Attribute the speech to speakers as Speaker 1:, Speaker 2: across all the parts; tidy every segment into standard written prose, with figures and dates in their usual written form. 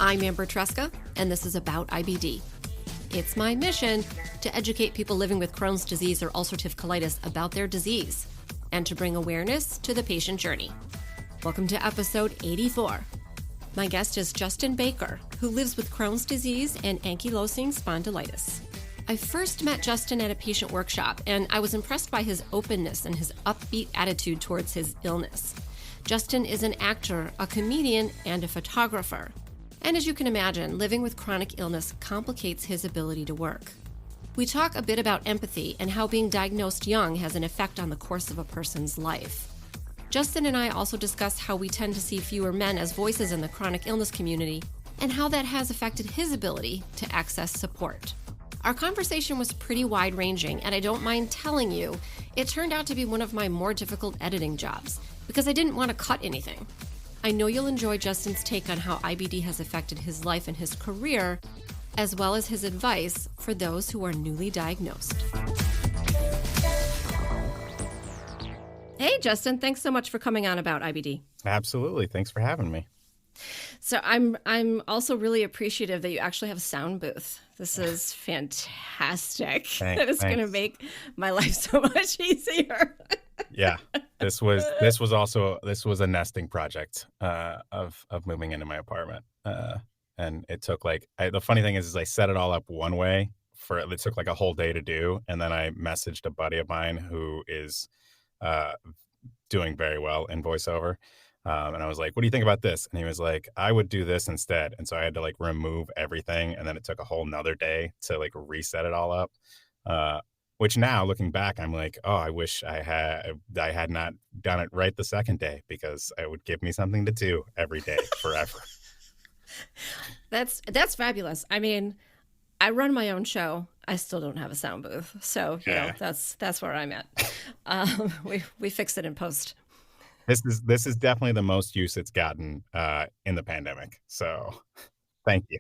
Speaker 1: I'm Amber Tresca, and this is About IBD. It's my mission to educate people living with Crohn's disease or ulcerative colitis about their disease and to bring awareness to the patient journey. Welcome to episode 84. My guest is Justin Baker, who lives with Crohn's disease and ankylosing spondylitis. I first met Justin at a patient workshop, and I was impressed by his openness and his upbeat attitude towards his illness. Justin is an actor, a comedian, and a photographer. And as you can imagine, living with chronic illness complicates his ability to work. We talk a bit about empathy and how being diagnosed young has an effect on the course of a person's life. Justin and I also discuss how we tend to see fewer men as voices in the chronic illness community and how that has affected his ability to access support. Our conversation was pretty wide-ranging, and I don't mind telling you, it turned out to be one of my more difficult editing jobs because I didn't want to cut anything. I know you'll enjoy Justin's take on how IBD has affected his life and his career, as well as his advice for those who are newly diagnosed. Hey, Justin, thanks so much for coming on About IBD.
Speaker 2: Absolutely. Thanks for having me.
Speaker 1: So I'm also really appreciative that you actually have a sound booth. This is fantastic. That is going to make my life so much easier.
Speaker 2: Yeah, this was a nesting project of moving into my apartment, and it took the funny thing is I set it all up one way it took like a whole day to do, and then I messaged a buddy of mine who is doing very well in voiceover. And I was like, what do you think about this? And he was like, I would do this instead. And so I had to remove everything. And then it took a whole nother day to reset it all up. Which now looking back, I'm like, oh, I wish I had not done it right the second day, because it would give me something to do every day forever.
Speaker 1: That's fabulous. I mean, I run my own show. I still don't have a sound booth. So, you know, that's where I'm at. We fixed it in post.
Speaker 2: This is definitely the most use it's gotten in the pandemic. So thank you.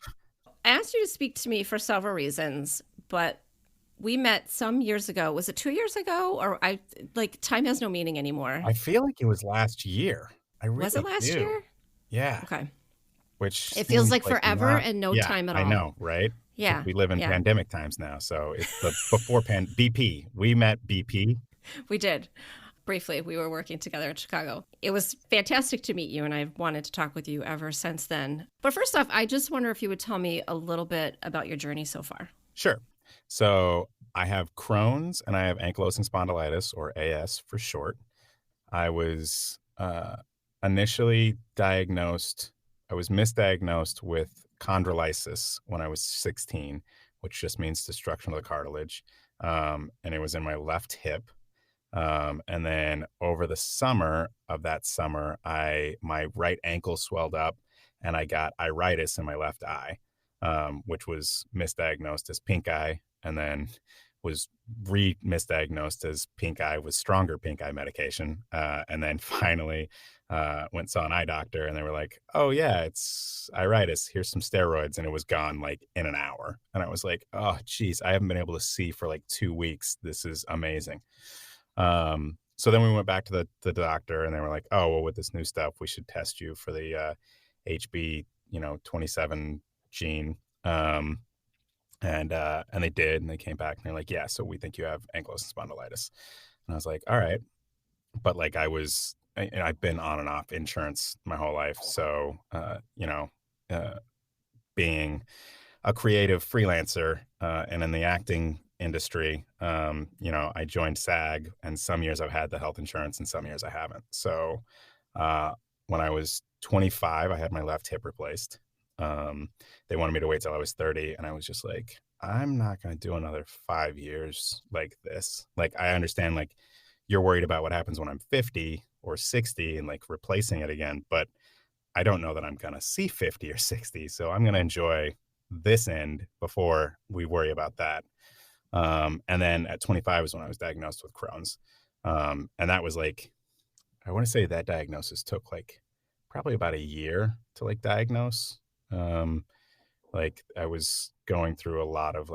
Speaker 1: I asked you to speak to me for several reasons, but we met some years ago. Was it 2 years ago? Or time has no meaning anymore.
Speaker 2: I feel like it was last year.
Speaker 1: Was it last year?
Speaker 2: Yeah.
Speaker 1: Okay.
Speaker 2: Which
Speaker 1: it feels like forever and no time at all.
Speaker 2: I know, right?
Speaker 1: Yeah.
Speaker 2: We live in pandemic times now. So it's the before BP. We met BP.
Speaker 1: We did. Briefly, we were working together in Chicago. It was fantastic to meet you, and I've wanted to talk with you ever since then. But first off, I just wonder if you would tell me a little bit about your journey so far.
Speaker 2: Sure. So I have Crohn's and I have ankylosing spondylitis, or AS for short. I was initially diagnosed, I was misdiagnosed with chondrolysis when I was 16, which just means destruction of the cartilage. And it was in my left hip. And then over the summer of that summer, my right ankle swelled up and I got iritis in my left eye, which was misdiagnosed as pink eye, and then was misdiagnosed as pink eye with stronger pink eye medication. And then finally saw an eye doctor, and they were like, oh yeah, it's iritis. Here's some steroids. And it was gone in an hour. And I was like, oh geez, I haven't been able to see for 2 weeks. This is amazing. So then we went back to the doctor, and they were like, oh, well, with this new stuff, we should test you for the HB, 27 gene. And they did, and they came back and they're like, yeah, so we think you have ankylosing spondylitis. And I was like, all right. But I've been on and off insurance my whole life. So, being a creative freelancer, and in the acting industry, I joined SAG, and some years I've had the health insurance and some years I haven't. So when I was 25, I had my left hip replaced. They wanted me to wait till I was 30, and I was just like, I'm not going to do another 5 years like this. I understand you're worried about what happens when I'm 50 or 60 and replacing it again, but I don't know that I'm going to see 50 or 60. So I'm going to enjoy this end before we worry about that. And then at 25 is when I was diagnosed with Crohn's. And that was I want to say that diagnosis took probably about a year to diagnose. I was going through a lot of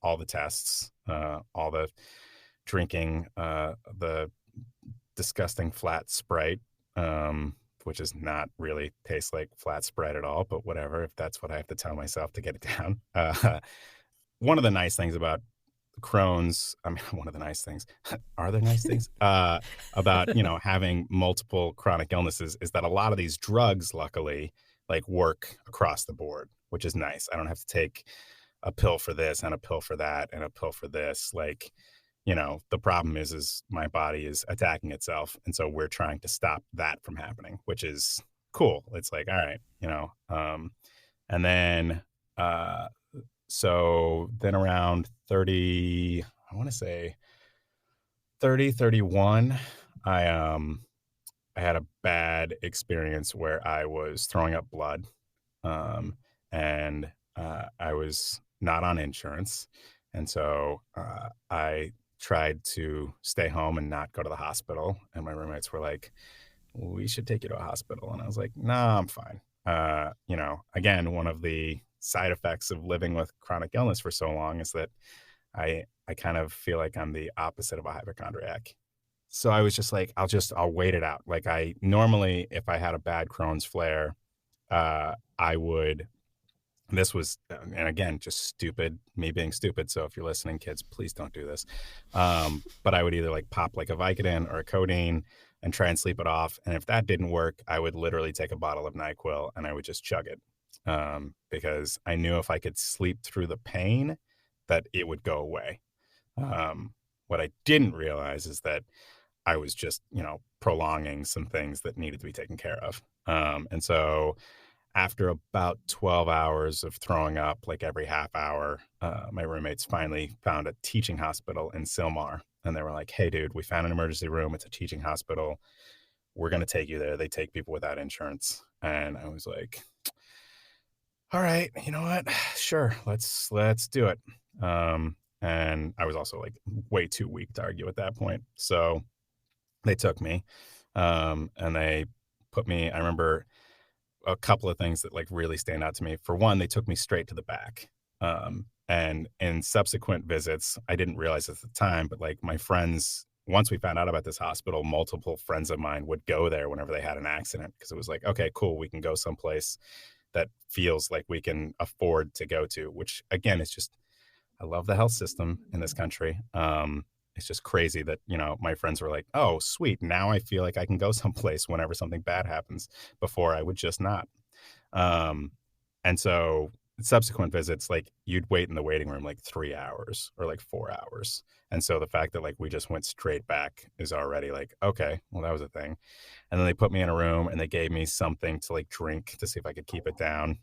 Speaker 2: all the tests, all the drinking, the disgusting flat Sprite, which is not really tastes like flat spread at all, but whatever, if that's what I have to tell myself to get it down. One of the nice things about Crohn's, I mean, one of the nice things, are there nice things? About, having multiple chronic illnesses is that a lot of these drugs, luckily, like work across the board, which is nice. I don't have to take a pill for this and a pill for that and a pill for this. Like, the problem is my body is attacking itself. And so we're trying to stop that from happening, which is cool. It's like, all right, and then, uh, so then around 30, I want to say 30, 31, I, um, I had a bad experience where I was throwing up blood, um, and I was not on insurance, and so I tried to stay home and not go to the hospital. And my roommates were like, "We should take you to a hospital," and I was like, "No, I'm fine." Again, one of the side effects of living with chronic illness for so long is that I kind of feel like I'm the opposite of a hypochondriac. So I was just like, I'll wait it out. Like I normally, if I had a bad Crohn's flare, I would. This was, and again, just stupid, me being stupid. So if you're listening, kids, please don't do this. But I would either like pop like a Vicodin or a codeine and try and sleep it off. And if that didn't work, I would literally take a bottle of NyQuil and I would just chug it, because I knew if I could sleep through the pain, that it would go away. What I didn't realize is that I was just, prolonging some things that needed to be taken care of. And so after about 12 hours of throwing up like every half hour, my roommates finally found a teaching hospital in Sylmar. And they were like, "Hey, dude, we found an emergency room. It's a teaching hospital. We're going to take you there. They take people without insurance." And I was like, all right, you know what? Sure, let's do it. And I was also like way too weak to argue at that point. So they took me, and they put me. I remember a couple of things that like really stand out to me. For one, they took me straight to the back. And in subsequent visits, I didn't realize at the time, but like my friends, once we found out about this hospital, multiple friends of mine would go there whenever they had an accident because it was like, okay, cool, we can go someplace that feels like we can afford to go to, which again is just, I love the health system in this country. It's just crazy that, my friends were like, "Oh, sweet. Now I feel like I can go someplace whenever something bad happens." Before I would just not. Um, and so subsequent visits, like you'd wait in the waiting room like 3 hours or like 4 hours. And so the fact that like we just went straight back is already like, okay, well, that was a thing. And then they put me in a room and they gave me something to like drink to see if I could keep it down.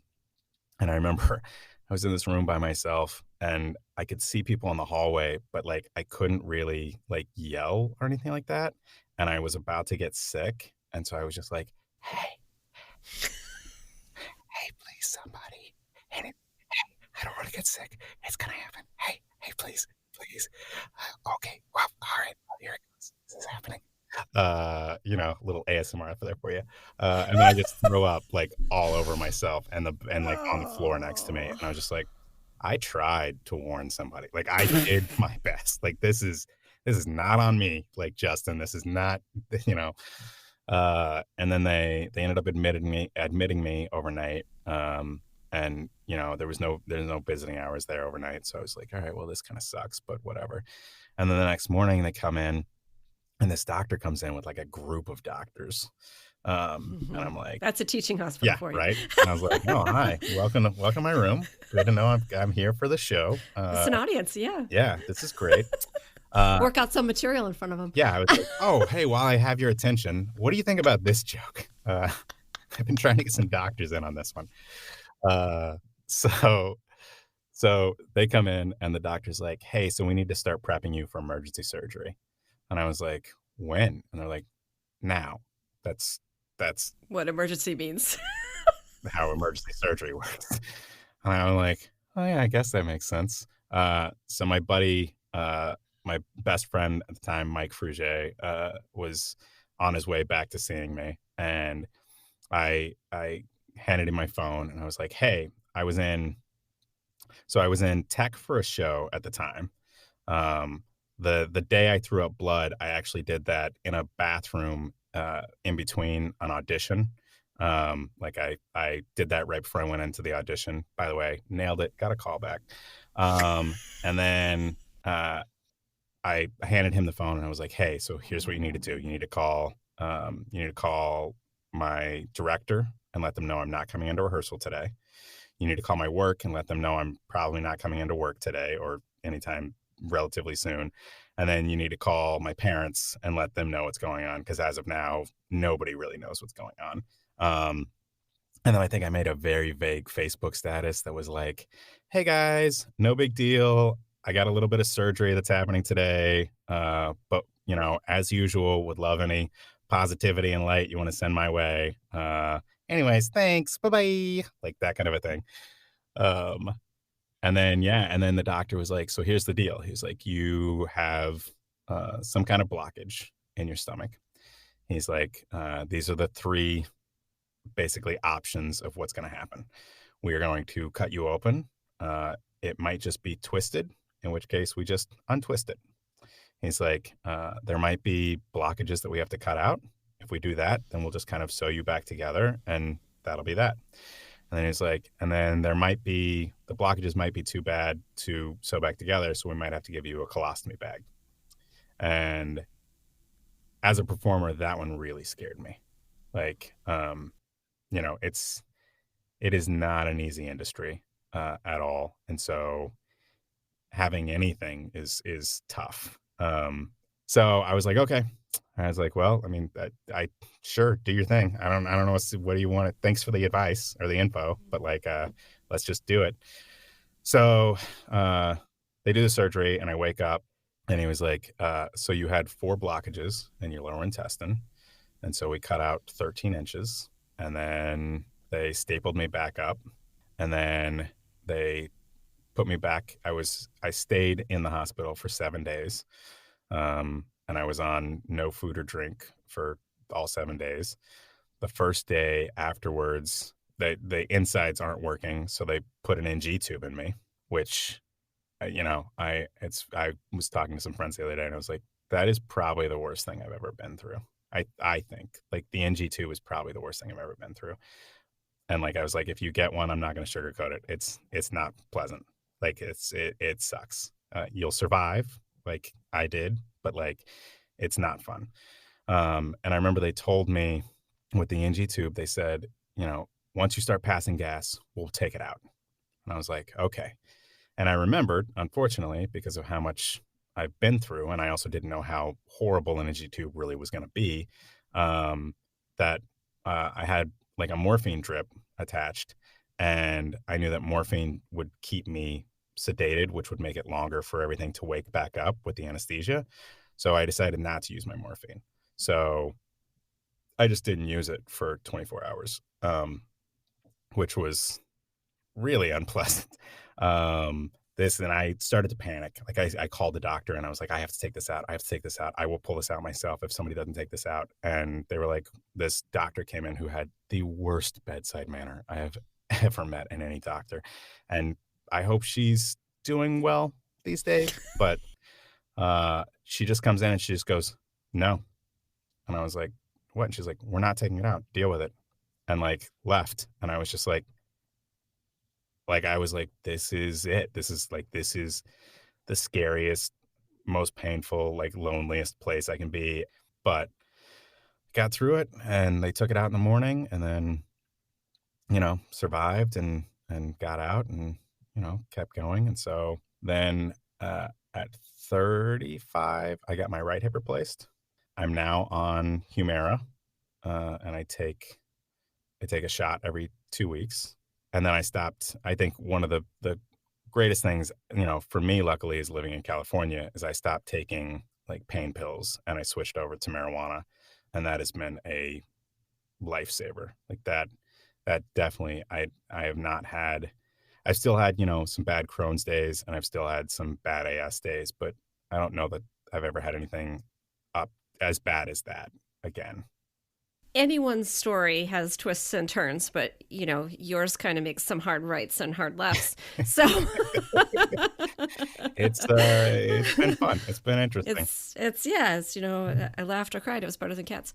Speaker 2: And I remember I was in this room by myself and I could see people in the hallway, but like I couldn't really like yell or anything like that. And I was about to get sick. And so I was just like, "Hey, hey, please, somebody. Hey, I don't want to get sick. It's going to happen. Hey, please, please." Okay, well, all right, well, here it goes. This is happening. Little ASMR for there for you. And then I just throw up like all over myself and like on the floor next to me. And I was just like, I tried to warn somebody. Like I did my best. Like this is not on me. Like Justin, this is not, you know. And then they ended up admitting me overnight. And there's no visiting hours there overnight. So I was like, all right, well, this kind of sucks, but whatever. And then the next morning they come in and this doctor comes in with like a group of doctors. And I'm like,
Speaker 1: That's a teaching hospital
Speaker 2: yeah,
Speaker 1: for you.
Speaker 2: right. And I was like, "Oh, hi, welcome to my room. Good to know I'm here for the show.
Speaker 1: It's an audience, yeah.
Speaker 2: Yeah, this is great."
Speaker 1: Work out some material in front of them.
Speaker 2: Yeah, I was like, "Oh, hey, while I have your attention, what do you think about this joke?" I've been trying to get some doctors in on this one. Uh, so so they come in and the doctor's like, "Hey, so we need to start prepping you for emergency surgery." And I was like, "When?" And they're like, "Now." That's
Speaker 1: What emergency means.
Speaker 2: how emergency surgery works. And I'm like, "Oh yeah, I guess that makes sense." So my buddy, my best friend at the time, Mike Frugier, was on his way back to seeing me, and I handed him my phone, and I was like, "Hey, I was in tech for a show at the time. The day I threw up blood, I actually did that in a bathroom in between an audition. Like I did that right before I went into the audition. By the way, nailed it. Got a call back. And then I handed him the phone and I was like, "Hey, so here's what you need to do. You need to call my director and let them know I'm not coming into rehearsal today. You need to call my work and let them know I'm probably not coming into work today or anytime relatively soon. And then you need to call my parents and let them know what's going on because as of now, nobody really knows what's going on." Um, and then I think I made a very vague Facebook status that was like, "Hey guys, no big deal. I got a little bit of surgery that's happening today. But as usual, would love any positivity and light you want to send my way. Anyways, thanks. Bye-bye." Like that kind of a thing. Um, and then yeah, and then the doctor was like, "So here's the deal." He's like, "You have some kind of blockage in your stomach." He's like, "These are the three basically options of what's going to happen. We are going to cut you open. It might just be twisted, in which case we just untwist it." He's like, "There might be blockages that we have to cut out. If we do that, then we'll just kind of sew you back together and that'll be that." And then he's like, "And then the blockages might be too bad to sew back together. So we might have to give you a colostomy bag." And as a performer, that one really scared me. Like, you know, it's, it is not an easy industry at all. And so having anything is tough. So I was like, okay. I was like, well, I mean, I sure do your thing. I don't know what do you want. Thanks for the advice or the info, but like, let's just do it. So they do the surgery, and I wake up, and he was like, so you had 4 blockages in your lower intestine, and so we cut out 13 inches, and then they stapled me back up, and then they put me back. I stayed in the hospital for 7 days. And I was on no food or drink for all 7 days. The first day afterwards, the insides aren't working, so they put an NG tube in me, which I was talking to some friends the other day, and I was like, that is probably the worst thing I've ever been through. I think like the NG tube is probably the worst thing I've ever been through. And like I was like, if you get one, I'm not going to sugarcoat it. It's not pleasant. Like it sucks. You'll survive, like I did, but like it's not fun. And I remember they told me with the NG tube, they said, once you start passing gas, we'll take it out. And I was like, okay. And I remembered, unfortunately, because of how much I've been through, and I also didn't know how horrible an NG tube really was going to be, that I had like a morphine drip attached, and I knew that morphine would keep me sedated, which would make it longer for everything to wake back up with the anesthesia. So I decided not to use my morphine. So I just didn't use it for 24 hours, which was really unpleasant. And I started to panic. Like I called the doctor and I was like, I have to take this out. I have to take this out. I will pull this out myself if somebody doesn't take this out. And they were like, this doctor came in who had the worst bedside manner I have ever met in any doctor. And I hope she's doing well these days, but she just comes in and she just goes, "No." And I was like, "What?" And she's like, "We're not taking it out. Deal with it." And like left. And I was just like I was like, this is it. This is the scariest, most painful, like loneliest place I can be. But got through it, and they took it out in the morning, and then, survived and got out and, kept going. And so then at 35, I got my right hip replaced. I'm now on Humira, and I take a shot every 2 weeks. And then I stopped. I think one of the greatest things, for me, luckily, is living in California, is I stopped taking like pain pills and I switched over to marijuana. And that has been a lifesaver. Like that definitely, I have not had, I've still had, some bad Crohn's days, and I've still had some bad AS days, but I don't know that I've ever had anything up as bad as that again.
Speaker 1: Anyone's story has twists and turns, but yours kind of makes some hard rights and hard lefts. So
Speaker 2: It's been fun. It's been interesting.
Speaker 1: it's yeah, I laughed or cried. It was better than cats.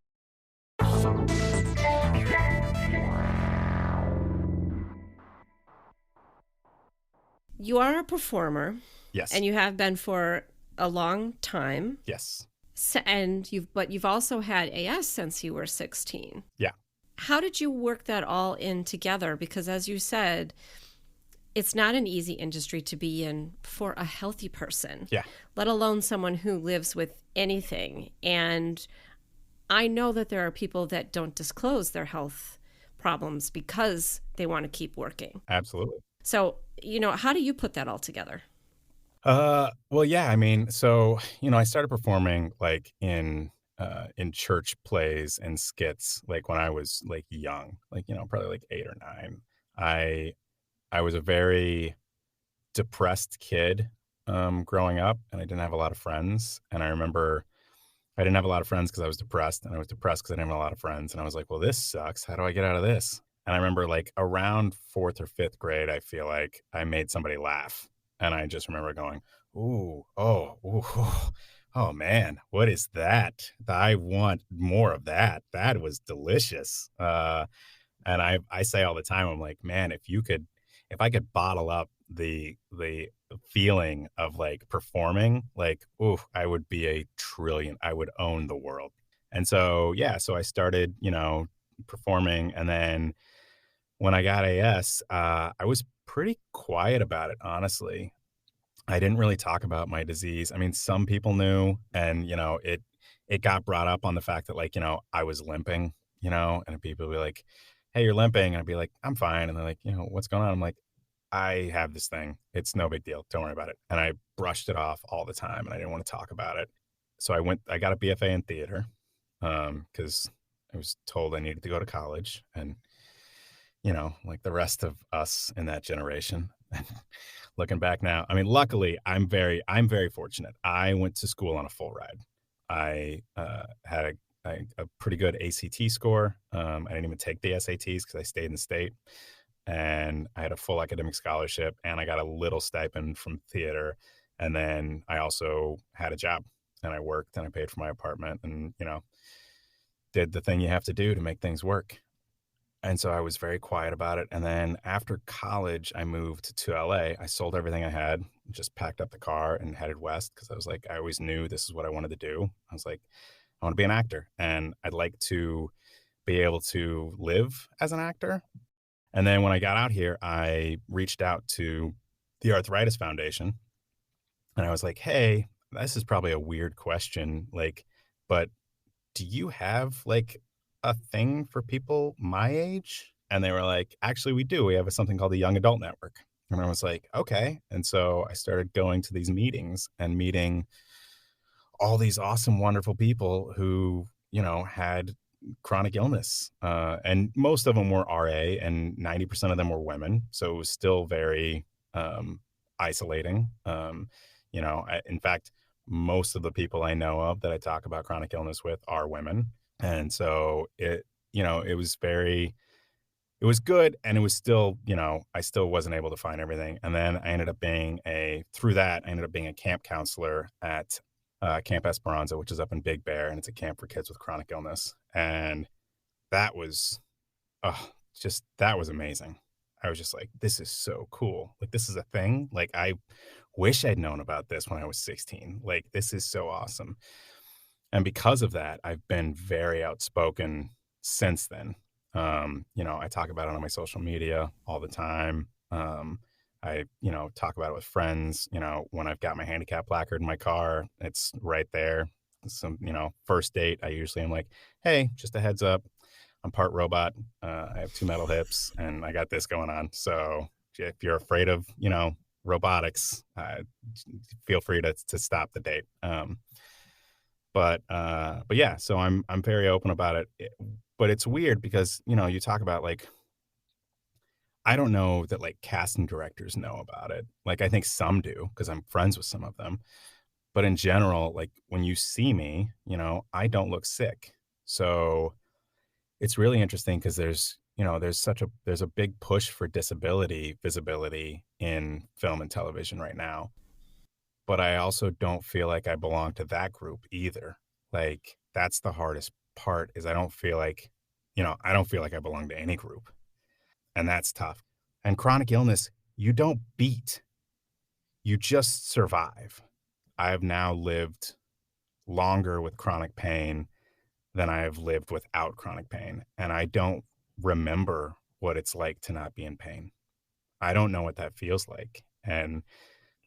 Speaker 1: You are a performer,
Speaker 2: Yes.
Speaker 1: and you have been for a long time.
Speaker 2: Yes.
Speaker 1: And you've also had AS since you were 16.
Speaker 2: Yeah.
Speaker 1: How did you work that all in together? Because as you said, it's not an easy industry to be in for a healthy person,
Speaker 2: Yeah.
Speaker 1: let alone someone who lives with anything. And I know that there are people that don't disclose their health problems because they want to keep working.
Speaker 2: Absolutely.
Speaker 1: So, how do you put that all together?
Speaker 2: Well, yeah, I mean, so, I started performing like in church plays and skits like when I was like young, like, probably like 8 or 9. I I was a very depressed kid growing up, and I didn't have a lot of friends, and I remember I didn't have a lot of friends because I was depressed, and I was depressed because I didn't have a lot of friends, and I was like, "Well, this sucks. How do I get out of this?" And I remember, like, around 4th or 5th grade, I feel like I made somebody laugh, and I just remember going, "Ooh, oh, ooh, oh, man, what is that? I want more of that. That was delicious." And I say all the time, I'm like, "Man, if I could bottle up the feeling of, like, performing, like, ooh, I would be a trillion I would own the world." And so, yeah, so I started, performing, and then when I got AS, I was pretty quiet about it, honestly. I didn't really talk about my disease. I mean, some people knew, and, it got brought up on the fact that, like, I was limping, and people would be like, "Hey, you're limping." And I'd be like, "I'm fine." And they're like, "What's going on?" I'm like, "I have this thing. It's no big deal. Don't worry about it." And I brushed it off all the time, and I didn't want to talk about it. So I got a BFA in theater, because I was told I needed to go to college, and, like the rest of us in that generation. Looking back now, I mean, luckily, I'm very fortunate. I went to school on a full ride. I had a pretty good ACT score. I didn't even take the SATs because I stayed in the state, and I had a full academic scholarship, and I got a little stipend from theater, and then I also had a job, and I worked, and I paid for my apartment, and did the thing you have to do to make things work. And so I was very quiet about it, and then after college, I moved to LA. I sold everything I had, just packed up the car and headed west because I was like, I always knew this is what I wanted to do. I was like, I want to be an actor, and I'd like to be able to live as an actor. And then when I got out here, I reached out to the Arthritis Foundation, and I was like, "Hey, this is probably a weird question, like, but do you have like a thing for people my age?" And they were like, "Actually, we do. We have something called the Young Adult Network." And I was like, "Okay." And so I started going to these meetings and meeting all these awesome, wonderful people who, had chronic illness. And most of them were RA, and 90% of them were women. So it was still very isolating. In fact, most of the people I know of that I talk about chronic illness with are women. And so it was good, and it was still, I still wasn't able to find everything. And then through that, I ended up being a camp counselor at Camp Esperanza, which is up in Big Bear, and it's a camp for kids with chronic illness. And that was, oh, that was amazing. I was just like, this is so cool. Like, this is a thing. Like, I wish I'd known about this when I was 16. Like, this is so awesome. And because of that, I've been very outspoken since then. I talk about it on my social media all the time. I, talk about it with friends. When I've got my handicap placard in my car, it's right there. Some, first date, I usually am like, "Hey, just a heads up, I'm part robot. I have 2 metal hips, and I got this going on. So if you're afraid of, robotics, feel free to stop the date." But yeah, so I'm very open about it. But it's weird because, you talk about like, I don't know that like casting directors know about it. Like, I think some do because I'm friends with some of them. But in general, like when you see me, I don't look sick. So it's really interesting because there's a big push for disability visibility in film and television right now. But I also don't feel like I belong to that group either. Like, that's the hardest part is I don't feel like, I don't feel like I belong to any group, and that's tough. And chronic illness, you don't beat, you just survive. I have now lived longer with chronic pain than I have lived without chronic pain, and I don't remember what it's like to not be in pain. I don't know what that feels like, and,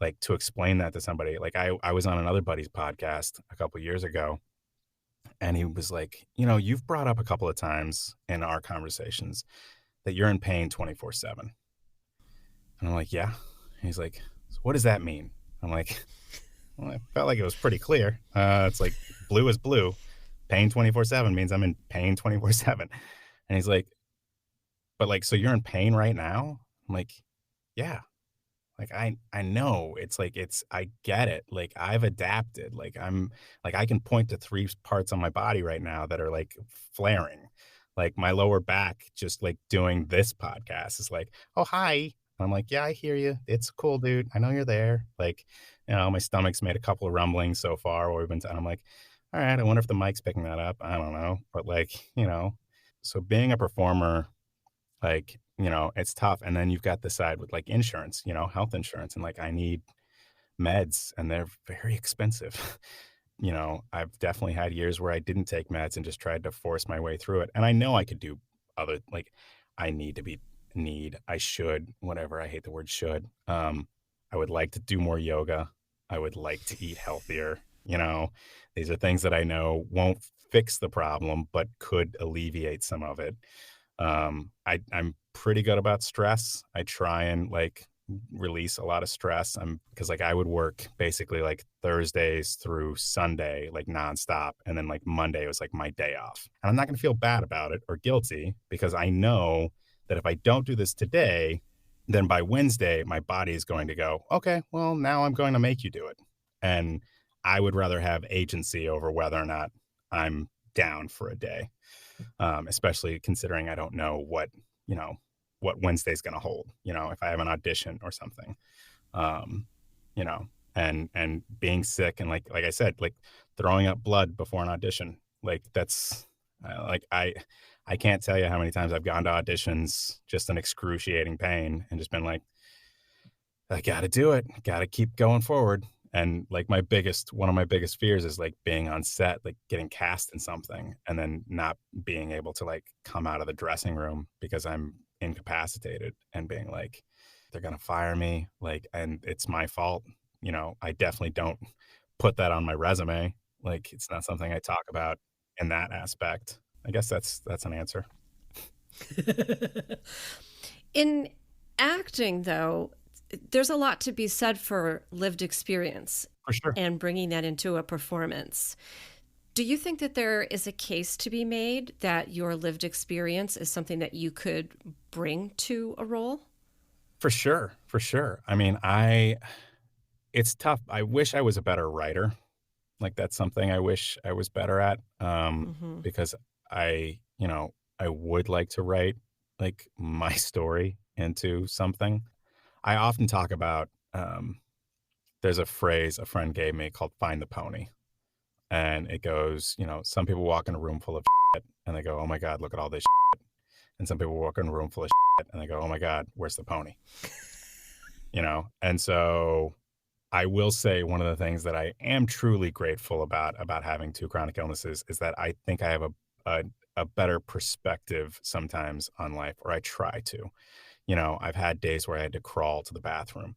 Speaker 2: like, to explain that to somebody, like, I was on another buddy's podcast a couple years ago, and he was like, "You've brought up a couple of times in our conversations that you're in pain 24/7." And I'm like, "Yeah." And he's like, "So what does that mean?" I'm like, "Well, I felt like it was pretty clear. It's like blue is blue. Pain 24/7 means I'm in pain 24/7." And he's like, "But, like, so you're in pain right now?" I'm like, "Yeah." Like, I know. It's like I get it. Like, I've adapted. Like, I can point to 3 parts on my body right now that are, like, flaring. Like, my lower back just, like, doing this podcast is like, "Oh, hi." And I'm like, "Yeah, I hear you. It's cool, dude. I know you're there." Like, my stomach's made a couple of rumblings so far where we've been I'm like, "Alright, I wonder if the mic's picking that up. I don't know." But, like, so being a performer, like, it's tough, and then you've got the side with, like, insurance, health insurance, and, like, I need meds, and they're very expensive. I've definitely had years where I didn't take meds and just tried to force my way through it, and I know I could do other like, I need to be I should, whatever, I hate the word should. I would like to do more yoga. I would like to eat healthier, you know? These are things that I know won't fix the problem, but could alleviate some of it. I'm pretty good about stress. I try and, like, release a lot of stress. Because, like, I would work basically like Thursdays through Sunday, like nonstop, and then like Monday was like my day off. And I'm not going to feel bad about it or guilty because I know that if I don't do this today, then by Wednesday my body is going to go, okay, well, now I'm going to make you do it. And I would rather have agency over whether or not I'm down for a day, especially considering I don't know you know, what Wednesday's going to hold, if I have an audition or something, um, you know, and being sick and like I said, like throwing up blood before an audition, like that's like I can't tell you how many times I've gone to auditions just in excruciating pain and just been like, I got to do it, got to keep going forward. And like one of my biggest fears is like being on set, like getting cast in something and then not being able to like come out of the dressing room because I'm incapacitated and being like, they're going to fire me. Like, and it's my fault. I definitely don't put that on my resume. Like, it's not something I talk about in that aspect. I guess that's an answer.
Speaker 1: In acting, though, there's a lot to be said for lived experience
Speaker 2: For sure.
Speaker 1: and bringing that into a performance. Do you think that there is a case to be made that your lived experience is something that you could bring to a role?
Speaker 2: For sure. For sure. I mean, it's tough. I wish I was a better writer. Like, that's something I wish I was better at,
Speaker 1: Hmm.
Speaker 2: because I would like to write, like, my story into something. I often talk about, there's a phrase a friend gave me called "find the pony," and it goes, some people walk in a room full of shit, and they go, "Oh my god, look at all this shit," and some people walk in a room full of shit, and they go, "Oh my god, where's the pony?" And so I will say one of the things that I am truly grateful about having 2 chronic illnesses is that I think I have a a better perspective sometimes on life, or I try to. I've had days where I had to crawl to the bathroom.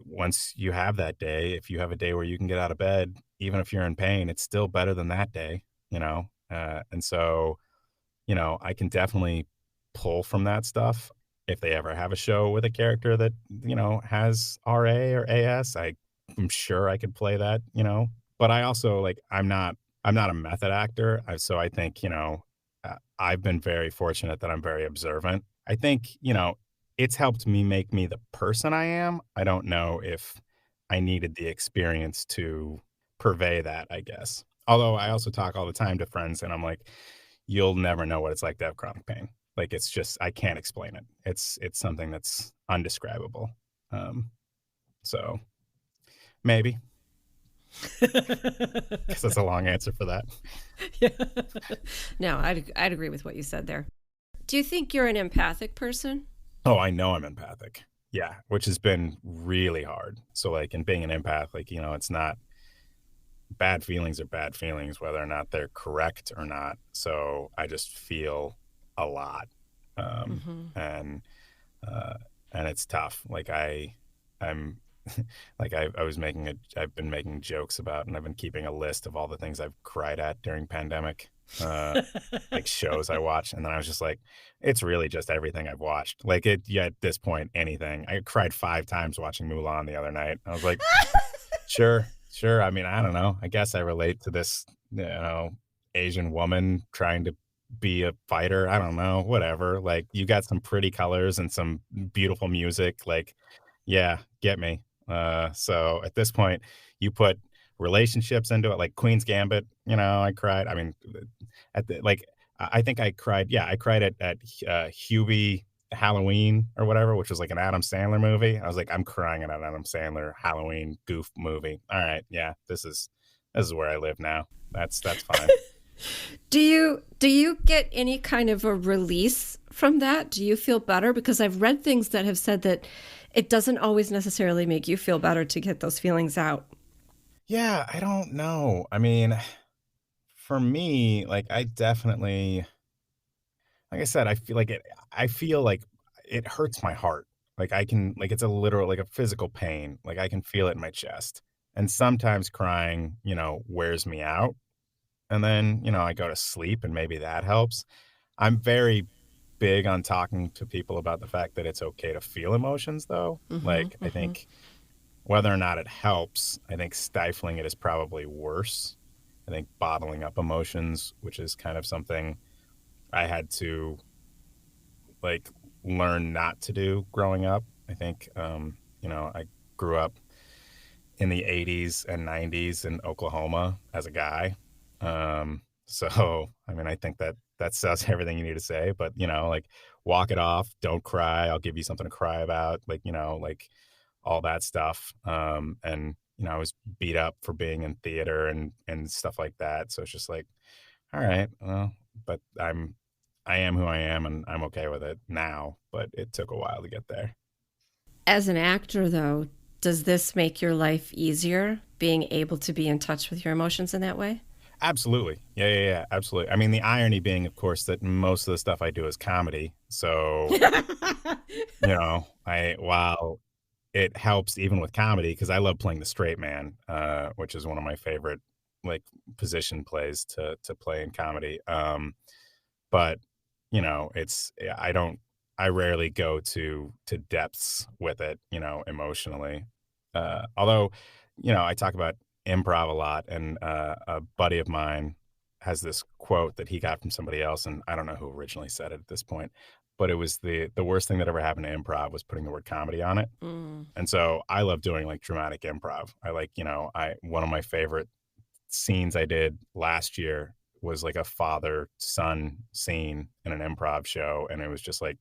Speaker 2: Once you have that day, if you have a day where you can get out of bed, even if you're in pain, it's still better than that day, and so I can definitely pull from that stuff. If they ever have a show with a character that, has RA or AS, I'm sure I could play that, But I also like I'm not a method actor. So I think, I've been very fortunate that I'm very observant. I think, it's helped me make me the person I am. I don't know if I needed the experience to purvey that, I guess. Although I also talk all the time to friends and I'm like, you'll never know what it's like to have chronic pain. Like, it's just I can't explain it. It's something that's undescribable. Um, so maybe. Guess that's a long answer for that.
Speaker 1: Yeah. No, I'd agree with what you said there. Do you think you're an empathic person?
Speaker 2: Oh, I know I'm empathic. Yeah, which has been really hard. So, like, in being an empath, like, it's not bad feelings are bad feelings, whether or not they're correct or not. So I just feel a lot. Um,
Speaker 1: Mm-hmm.
Speaker 2: and, uh, and it's tough. I'm like I've been making jokes about, and I've been keeping a list of all the things I've cried at during pandemic, like shows I watch. And then I was just like, it's really just everything I've watched. Yeah, at this point, anything. I cried 5 times watching Mulan the other night. I was like, sure, sure. I mean, I don't know. I guess I relate to this, Asian woman trying to be a fighter. I don't know, whatever. Like, you got some pretty colors and some beautiful music. Like, yeah, get me. So at this point, you put relationships into it, like Queen's Gambit. I cried. I mean, I think I cried. Yeah, I cried at Hubie Halloween or whatever, which was like an Adam Sandler movie. I was like, I'm crying at an Adam Sandler Halloween goof movie. All right, yeah, this is where I live now. That's fine.
Speaker 1: Do you get any kind of a release from that? Do you feel better? Because I've read things that have said that it doesn't always necessarily make you feel better to get those feelings out.
Speaker 2: Yeah, I don't know. I mean, for me, like I definitely, like I said, I feel like it hurts my heart. Like I can, like it's a literal, like a physical pain. Like I can feel it in my chest. And sometimes crying, wears me out. And then, I go to sleep and maybe that helps. I'm very big on talking to people about the fact that it's okay to feel emotions though.
Speaker 1: Mm-hmm,
Speaker 2: Like I
Speaker 1: mm-hmm.
Speaker 2: think whether or not it helps, I think stifling it is probably worse. I think bottling up emotions, which is kind of something I had to like learn not to do growing up. I think I grew up in the 80s and 90s in Oklahoma as a guy. So I mean I think that says everything you need to say, but like walk it off, don't cry, I'll give you something to cry about, like like all that stuff. And I was beat up for being in theater and stuff like that. So it's just like, all right, well, but I am who I am and I'm okay with it now, but it took a while to get there.
Speaker 1: As an actor, though, does this make your life easier being able to be in touch with your emotions in that way?
Speaker 2: Absolutely. Yeah, yeah, yeah, absolutely. I mean, the irony being, of course, that most of the stuff I do is comedy. So, I while it helps even with comedy because I love playing the straight man, which is one of my favorite like position plays to play in comedy. But it's I rarely go to depths with it, emotionally. Although, I talk about improv a lot, and a buddy of mine has this quote that he got from somebody else, and I don't know who originally said it at this point, but it was the worst thing that ever happened to improv was putting the word comedy on it.
Speaker 1: Mm.
Speaker 2: And so I love doing like dramatic improv. I like, I one of my favorite scenes I did last year was like a father son scene in an improv show. And it was just like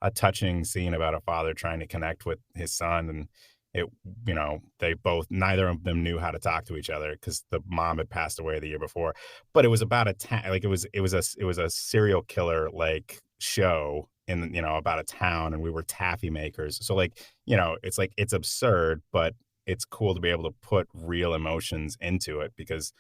Speaker 2: a touching scene about a father trying to connect with his son. And it, they both, neither of them knew how to talk to each other because the mom had passed away the year before. But it was about like it was a serial killer like show in, about a town, and we were taffy makers. So like, it's like, it's absurd, but it's cool to be able to put real emotions into it because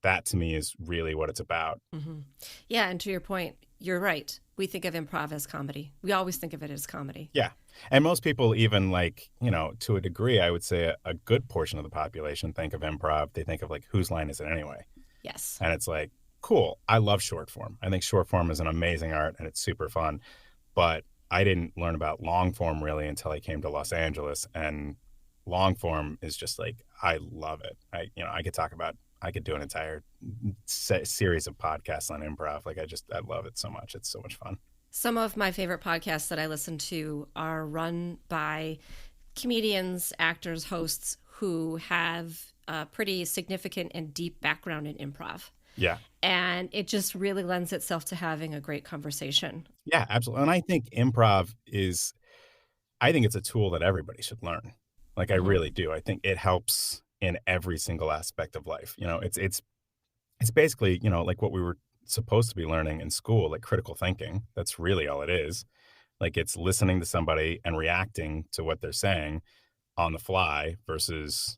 Speaker 2: that to me is really what it's about.
Speaker 1: Hmm. Yeah, and to your point, you're right. We think of improv as comedy. We always think of it as comedy.
Speaker 2: Yeah. And most people, even like, to a degree, I would say a good portion of the population think of improv. They think of like, whose line is it anyway?
Speaker 1: Yes.
Speaker 2: And it's like, cool. I love short form. I think short form is an amazing art and it's super fun. But I didn't learn about long form really until I came to Los Angeles. And long form is just like, I love it. I could do an entire series of podcasts on improv. Like I love it so much. It's so much fun.
Speaker 1: Some of my favorite podcasts that I listen to are run by comedians, actors, hosts who have a pretty significant and deep background in improv.
Speaker 2: Yeah.
Speaker 1: And it just really lends itself to having a great conversation.
Speaker 2: Yeah, absolutely. And I think I think it's a tool that everybody should learn. Like I
Speaker 1: Hmm.
Speaker 2: really do. I think it helps. in every single aspect of life. It's basically, like what we were supposed to be learning in school, like critical thinking. That's really all it is. Like it's listening to somebody and reacting to what they're saying on the fly versus,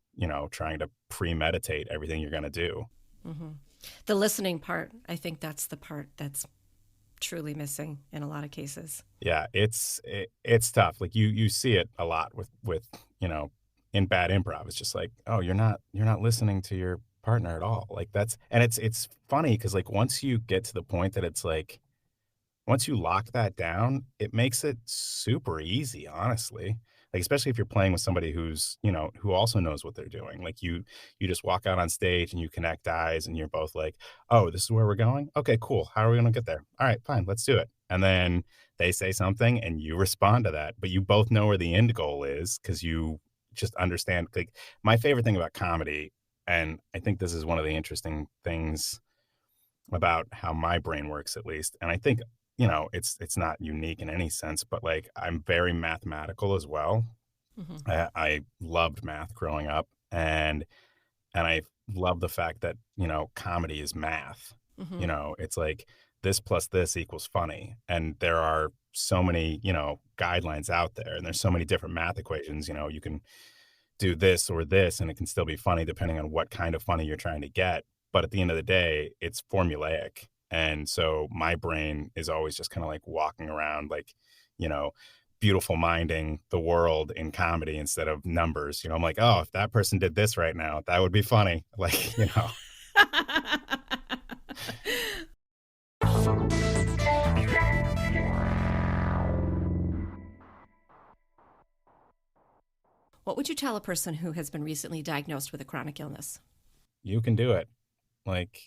Speaker 2: trying to premeditate everything you're going to do.
Speaker 1: Mm-hmm. The listening part, I think that's the part that's truly missing in a lot of cases.
Speaker 2: Yeah, it's tough. Like you see it a lot with, in bad improv. It's just like, "Oh, you're not listening to your partner at all." Like it's funny because like once you get to the point that it's like once you lock that down, it makes it super easy, honestly. Like, especially if you're playing with somebody who also knows what they're doing. Like you just walk out on stage and you connect eyes and you're both like, "Oh, this is where we're going? Okay, cool. How are we gonna get there? All right, fine, let's do it." And then they say something and you respond to that, but you both know where the end goal is because you just understand. Like my favorite thing about comedy, and I think this is one of the interesting things about how my brain works at least. And I think, it's not unique in any sense, but like I'm very mathematical as well.
Speaker 1: Mm-hmm.
Speaker 2: I loved math growing up and I love the fact that, comedy is math.
Speaker 1: Mm-hmm.
Speaker 2: It's like this plus this equals funny. And there are so many, guidelines out there and there's so many different math equations, you can do this or this and it can still be funny depending on what kind of funny you're trying to get. But at the end of the day, it's formulaic. And so my brain is always just kind of like walking around like, you know, beautiful minding the world in comedy instead of numbers. I'm like, oh, if that person did this right now, that would be funny. Like.
Speaker 1: What would you tell a person who has been recently diagnosed with a chronic illness?
Speaker 2: You can do it. Like,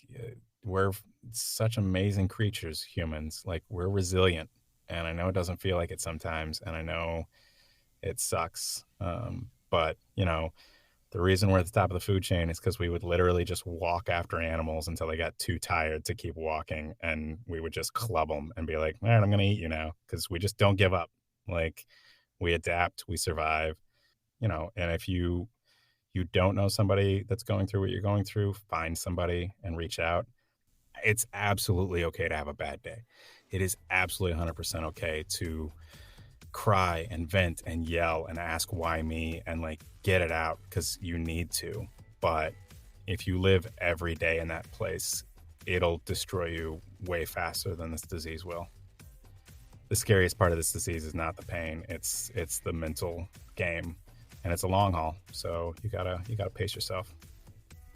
Speaker 2: we're such amazing creatures, humans. Like, we're resilient. And I know it doesn't feel like it sometimes. And I know it sucks. But, the reason we're at the top of the food chain is because we would literally just walk after animals until they got too tired to keep walking. And we would just club them and be like, all right, I'm going to eat you now. Because we just don't give up. Like, we adapt, we survive, and if you don't know somebody that's going through what you're going through, find somebody and reach out. It's absolutely okay to have a bad day. It is absolutely 100% okay to cry and vent and yell and ask why me and like get it out because you need to. But if you live every day in that place, it'll destroy you way faster than this disease will. The scariest part of this disease is not the pain. It's the mental game. And it's a long haul, so you gotta pace yourself.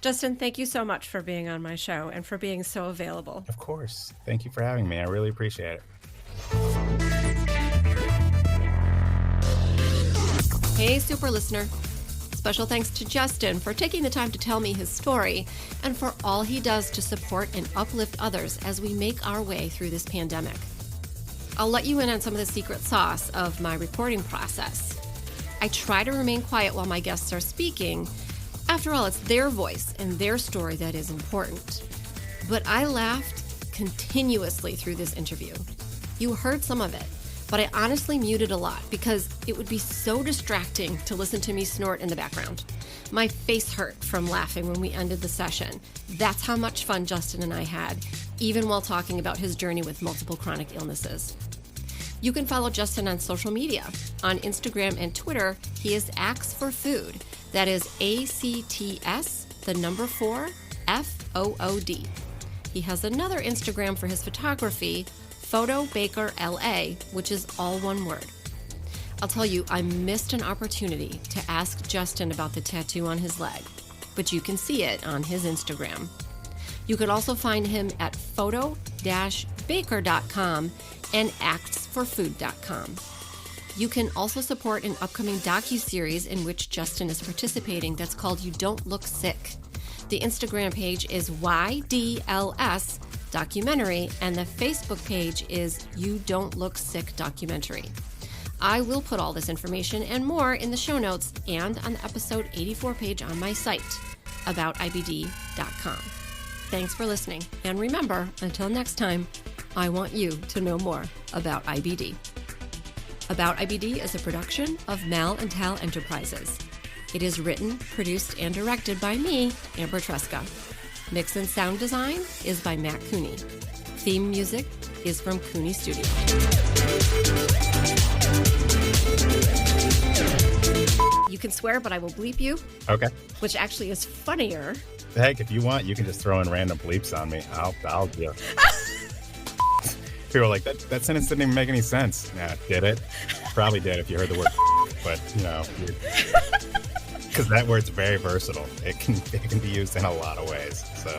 Speaker 1: Justin, thank you so much for being on my show and for being so available.
Speaker 2: Of course. Thank you for having me. I really appreciate it.
Speaker 1: Hey, super listener. Special thanks to Justin for taking the time to tell me his story and for all he does to support and uplift others as we make our way through this pandemic. I'll let you in on some of the secret sauce of my recording process. I try to remain quiet while my guests are speaking. After all, it's their voice and their story that is important. But I laughed continuously through this interview. You heard some of it, but I honestly muted a lot because it would be so distracting to listen to me snort in the background. My face hurt from laughing when we ended the session. That's how much fun Justin and I had, even while talking about his journey with multiple chronic illnesses. You can follow Justin on social media. On Instagram and Twitter, he is Axe for Food. That is ACTS, 4, FOOD. He has another Instagram for his photography, Photo Baker LA, which is all one word. I'll tell you, I missed an opportunity to ask Justin about the tattoo on his leg, but you can see it on his Instagram. You can also find him at photo-baker.com and actsforfood.com. You can also support an upcoming docuseries in which Justin is participating that's called You Don't Look Sick. The Instagram page is YDLS Documentary, and the Facebook page is You Don't Look Sick Documentary. I will put all this information and more in the show notes and on the episode 84 page on my site, aboutibd.com. Thanks for listening, and remember, until next time, I want you to know more about IBD. About IBD is a production of Mal and Tal Enterprises. It is written, produced, and directed by me, Amber Tresca. Mix and sound design is by Matt Cooney. Theme music is from Cooney Studio. You can swear, but I will bleep you.
Speaker 2: Okay.
Speaker 1: Which actually is funnier.
Speaker 2: Heck, if you want, you can just throw in random bleeps on me. I'll do it. People are like, that sentence didn't even make any sense. Yeah, did it? Probably did if you heard the word, but because that word's very versatile. It can be used in a lot of ways. So.